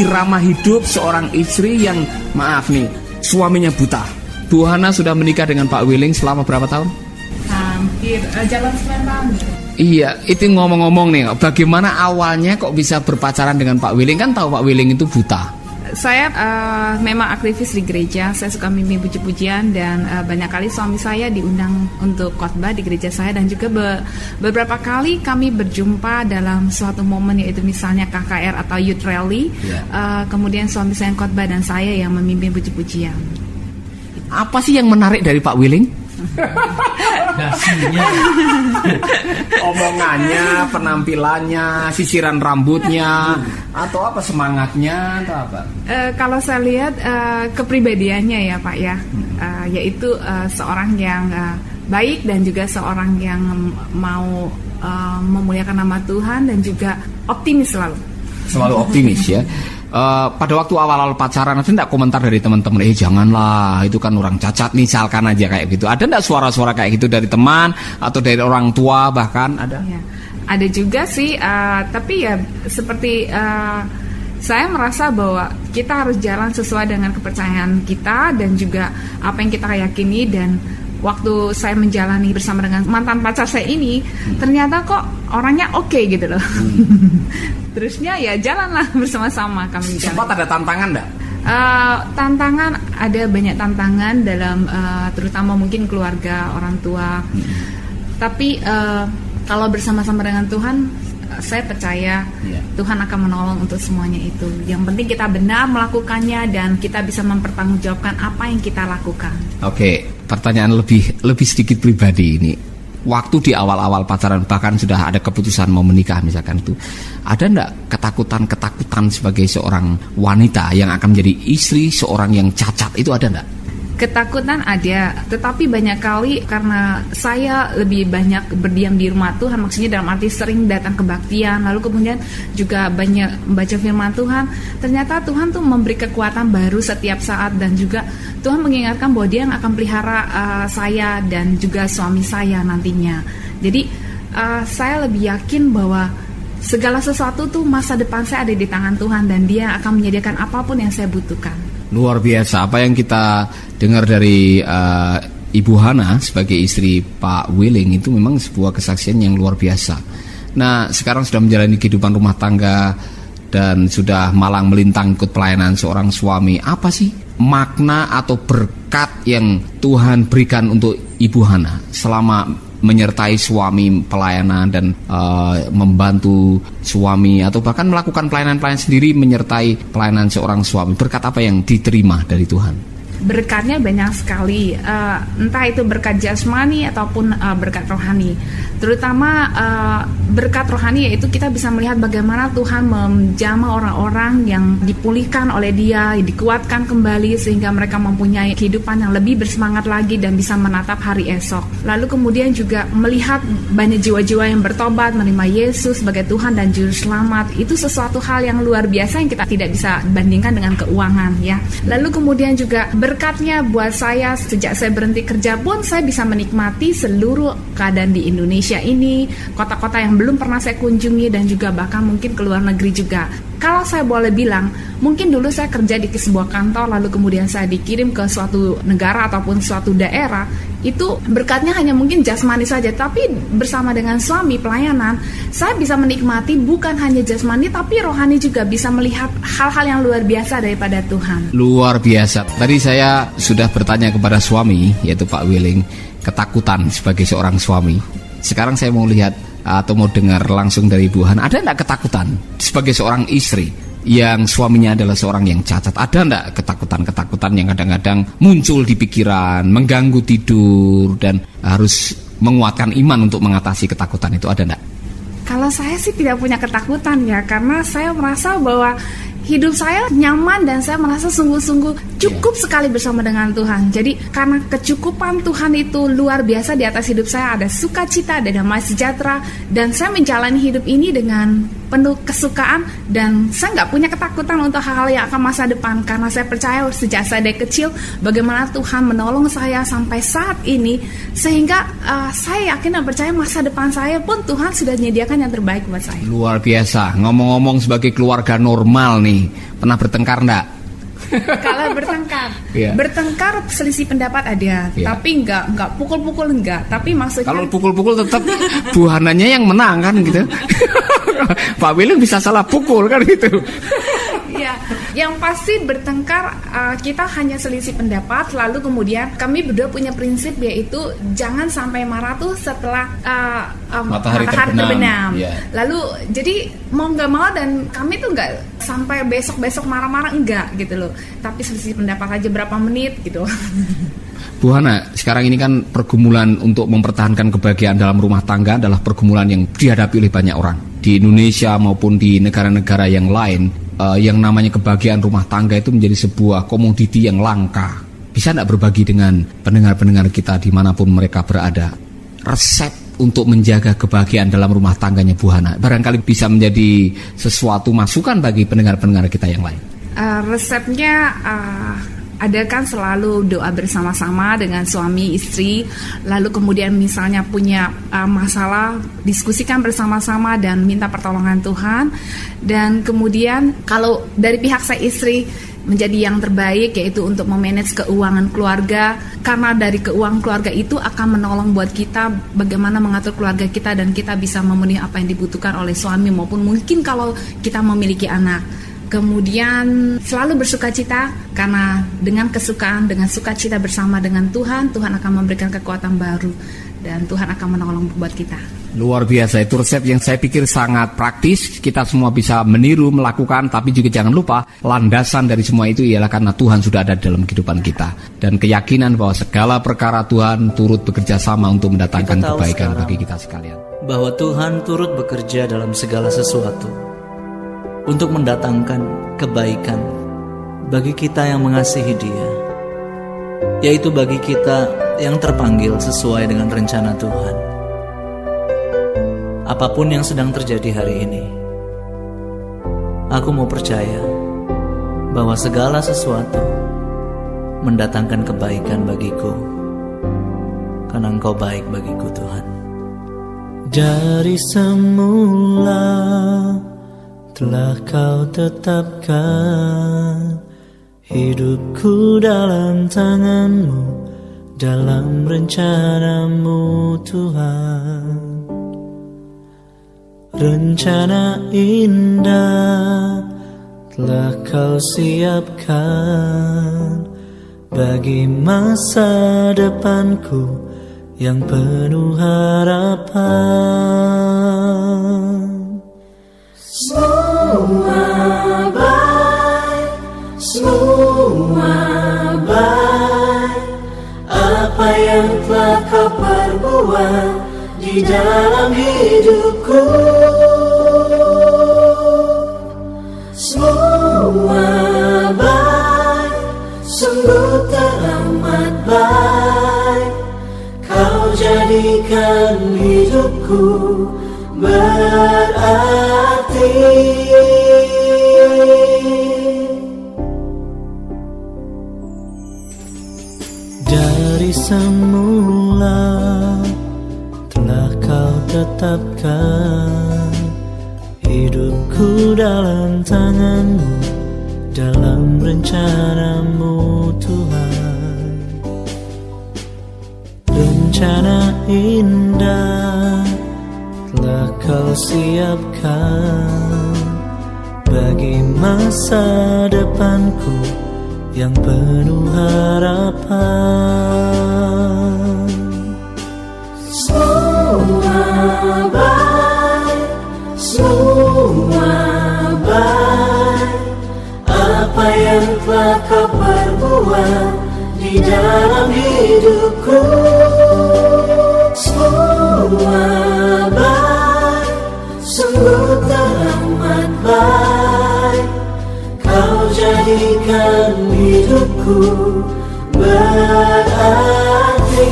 irama hidup seorang istri yang, maaf nih, suaminya buta. Bu Hana sudah menikah dengan Pak Willing selama berapa tahun? Hampir jalan 9 tahun. Iya, itu ngomong-ngomong nih, bagaimana awalnya kok bisa berpacaran dengan Pak Willing? Kan tahu Pak Willing itu buta. Saya memang aktivis di gereja. Saya suka mimpi puji-pujian dan banyak kali suami saya diundang untuk khotbah di gereja saya, dan juga beberapa kali kami berjumpa dalam suatu momen, yaitu misalnya KKR atau Youth Rally. Kemudian suami saya yang khotbah dan saya yang memimpin puji-pujian. Apa sih yang menarik dari Pak Willing? Dasinya, Omongannya, penampilannya, sisiran rambutnya, atau apa, semangatnya, atau apa? Kalau saya lihat kepribadiannya ya Pak ya, yaitu seorang yang baik dan juga seorang yang mau memuliakan nama Tuhan dan juga optimis selalu. Selalu optimis ya. Pada waktu awal-awal pacaran ada enggak komentar dari teman-teman, janganlah, itu kan orang cacat, misalkan aja kayak gitu. Ada enggak suara-suara kayak gitu dari teman atau dari orang tua bahkan ada? Ya, ada juga sih, tapi ya seperti saya merasa bahwa kita harus jalan sesuai dengan kepercayaan kita dan juga apa yang kita yakini. Dan waktu saya menjalani bersama dengan mantan pacar saya ini, ternyata kok orangnya oke gitu loh. Terusnya ya jalanlah bersama-sama kami jalan. Sempat ada tantangan enggak? Tantangan, ada banyak tantangan dalam terutama mungkin keluarga, orang tua. Tapi kalau bersama-sama dengan Tuhan, saya percaya Tuhan akan menolong untuk semuanya itu. Yang penting kita benar melakukannya dan kita bisa mempertanggungjawabkan apa yang kita lakukan. Oke, pertanyaan lebih sedikit pribadi ini. Waktu di awal-awal pacaran, bahkan sudah ada keputusan mau menikah misalkan itu, ada enggak ketakutan sebagai seorang wanita yang akan menjadi istri seorang yang cacat, itu ada enggak? Ketakutan ada, tetapi banyak kali karena saya lebih banyak berdiam di rumah Tuhan, maksudnya dalam arti sering datang kebaktian, lalu kemudian juga banyak membaca firman Tuhan. Ternyata Tuhan tuh memberi kekuatan baru setiap saat, dan juga Tuhan mengingatkan bahwa Dia yang akan pelihara saya dan juga suami saya nantinya. Jadi saya lebih yakin bahwa segala sesuatu tuh masa depan saya ada di tangan Tuhan, dan Dia akan menyediakan apapun yang saya butuhkan. Luar biasa apa yang kita dengar dari Ibu Hana sebagai istri Pak Willing, itu memang sebuah kesaksian yang luar biasa. Nah, sekarang sudah menjalani kehidupan rumah tangga dan sudah malang melintang ikut pelayanan seorang suami. Apa sih makna atau berkat yang Tuhan berikan untuk Ibu Hana selama menyertai suami pelayanan dan membantu suami, atau bahkan melakukan pelayanan-pelayanan sendiri menyertai pelayanan seorang suami? Berkat apa yang diterima dari Tuhan? Berkatnya banyak sekali, entah itu berkat jasmani ataupun berkat rohani. Terutama berkat rohani, yaitu kita bisa melihat bagaimana Tuhan menjamah orang-orang yang dipulihkan oleh Dia, dikuatkan kembali sehingga mereka mempunyai kehidupan yang lebih bersemangat lagi dan bisa menatap hari esok. Lalu kemudian juga melihat banyak jiwa-jiwa yang bertobat, menerima Yesus sebagai Tuhan dan Juru Selamat. Itu sesuatu hal yang luar biasa yang kita tidak bisa bandingkan dengan keuangan ya. Lalu kemudian juga berkatnya buat saya, sejak saya berhenti kerja pun saya bisa menikmati seluruh keadaan di Indonesia ini, kota-kota yang belum pernah saya kunjungi, dan juga bahkan mungkin ke luar negeri juga. Kalau saya boleh bilang, mungkin dulu saya kerja di sebuah kantor, lalu kemudian saya dikirim ke suatu negara ataupun suatu daerah, itu berkatnya hanya mungkin jasmani saja. Tapi bersama dengan suami pelayanan, saya bisa menikmati bukan hanya jasmani, tapi rohani juga, bisa melihat hal-hal yang luar biasa daripada Tuhan. Luar biasa. Tadi saya sudah bertanya kepada suami, yaitu Pak Willing, ketakutan sebagai seorang suami. Sekarang saya mau lihat atau mau dengar langsung dari Ibu Hana, ada enggak ketakutan sebagai seorang istri yang suaminya adalah seorang yang cacat? Ada enggak ketakutan-ketakutan yang kadang-kadang muncul di pikiran, mengganggu tidur, dan harus menguatkan iman untuk mengatasi ketakutan itu? Ada enggak? Kalau saya sih tidak punya ketakutan ya, karena saya merasa bahwa hidup saya nyaman dan saya merasa sungguh-sungguh cukup sekali bersama dengan Tuhan. Jadi karena kecukupan Tuhan itu luar biasa di atas hidup saya, ada sukacita, ada damai sejahtera, dan saya menjalani hidup ini dengan penuh kesukaan, dan saya nggak punya ketakutan untuk hal-hal yang akan masa depan, karena saya percaya sejak saya dari kecil bagaimana Tuhan menolong saya sampai saat ini, sehingga saya yakin dan percaya masa depan saya pun Tuhan sudah menyediakan yang terbaik buat saya. Luar biasa. Ngomong-ngomong sebagai keluarga normal nih, pernah bertengkar enggak? Kalau bertengkar, Iya. bertengkar selisih pendapat ada, Iya. tapi nggak pukul-pukul enggak, tapi maksudnya Kalau pukul-pukul tetap Bu Hananya yang menang kan gitu. Pak William bisa salah pukul kan gitu. ya, yang pasti bertengkar kita hanya selisih pendapat, lalu kemudian kami berdua punya prinsip yaitu jangan sampai marah tuh setelah Matahari terbenam. Ya. Lalu jadi mau nggak mau, dan kami tuh nggak sampai besok marah-marah, enggak gitu loh, tapi selisih pendapat aja berapa menit gitu. Bu Hana, sekarang ini kan pergumulan untuk mempertahankan kebahagiaan dalam rumah tangga adalah pergumulan yang dihadapi oleh banyak orang di Indonesia maupun di negara-negara yang lain. Yang namanya kebahagiaan rumah tangga itu menjadi sebuah komoditi yang langka. Bisa tidak berbagi dengan pendengar-pendengar kita dimanapun mereka berada, resep untuk menjaga kebahagiaan dalam rumah tangganya Bu Hana? Barangkali bisa menjadi sesuatu masukan bagi pendengar-pendengar kita yang lain. Resepnya adakan selalu doa bersama-sama dengan suami istri, lalu kemudian misalnya punya masalah, diskusikan bersama-sama dan minta pertolongan Tuhan. Dan kemudian kalau dari pihak saya istri menjadi yang terbaik, yaitu untuk memanage keuangan keluarga, karena dari keuangan keluarga itu akan menolong buat kita bagaimana mengatur keluarga kita, dan kita bisa memenuhi apa yang dibutuhkan oleh suami maupun mungkin kalau kita memiliki anak. Kemudian selalu bersukacita, karena dengan kesukaan, dengan sukacita bersama dengan Tuhan, Tuhan akan memberikan kekuatan baru dan Tuhan akan menolong buat kita. Luar biasa, itu resep yang saya pikir sangat praktis. Kita semua bisa meniru, melakukan, tapi juga jangan lupa landasan dari semua itu ialah karena Tuhan sudah ada dalam kehidupan kita, dan keyakinan bahwa segala perkara Tuhan turut bekerja sama untuk mendatangkan kebaikan bagi kita sekalian. Bahwa Tuhan turut bekerja dalam segala sesuatu untuk mendatangkan kebaikan bagi kita yang mengasihi Dia, yaitu bagi kita yang terpanggil sesuai dengan rencana Tuhan. Apapun yang sedang terjadi hari ini, aku mau percaya bahwa segala sesuatu mendatangkan kebaikan bagiku, karena Engkau baik bagiku, Tuhan. Dari semula telah Kau tetapkan hidupku dalam tangan-Mu, dalam rencana-Mu, Tuhan. Rencana indah telah Kau siapkan bagi masa depanku yang penuh harapan. Semua baik, semua baik. Apa yang telah Kau perbuat di dalam hidupku, semua baik, sungguh teramat baik. Kau jadikan hidupku berarti. Dari semula telah Kau tetapkan hidupku dalam tangan-Mu, dalam rencana-Mu, Tuhan. Rencana indah telah Kau siapkan bagi masa depanku yang penuh harapan. Semua baik, semua baik. Apa yang telah Kau perbuat di dalam hidupku, semua baik, sungguh teramat baik. Kau jadikan hidupku berarti.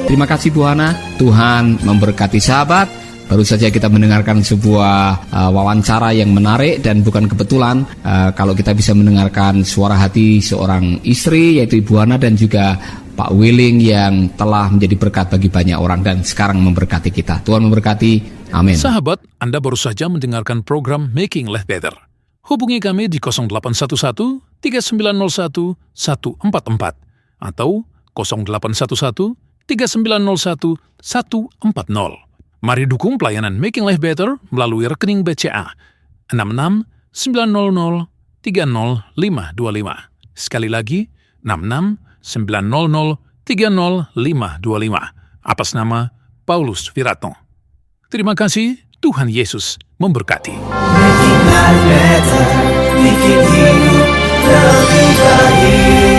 Terima kasih Bu Hana, Tuhan memberkati sahabat. Baru saja kita mendengarkan sebuah wawancara yang menarik dan bukan kebetulan kalau kita bisa mendengarkan suara hati seorang istri yaitu Ibu Hana dan juga Pak Willing yang telah menjadi berkat bagi banyak orang dan sekarang memberkati kita. Tuhan memberkati, amin. Sahabat, Anda baru saja mendengarkan program Making Life Better. Hubungi kami di 0811 3901 144 atau 0811 3901 140. Mari dukung pelayanan Making Life Better melalui rekening BCA 66 900 30525. Sekali lagi, 66 900 30525. Atas nama Paulus Wiratno. Terima kasih, Tuhan Yesus memberkati. Making life better, bikin hidup lebih baik.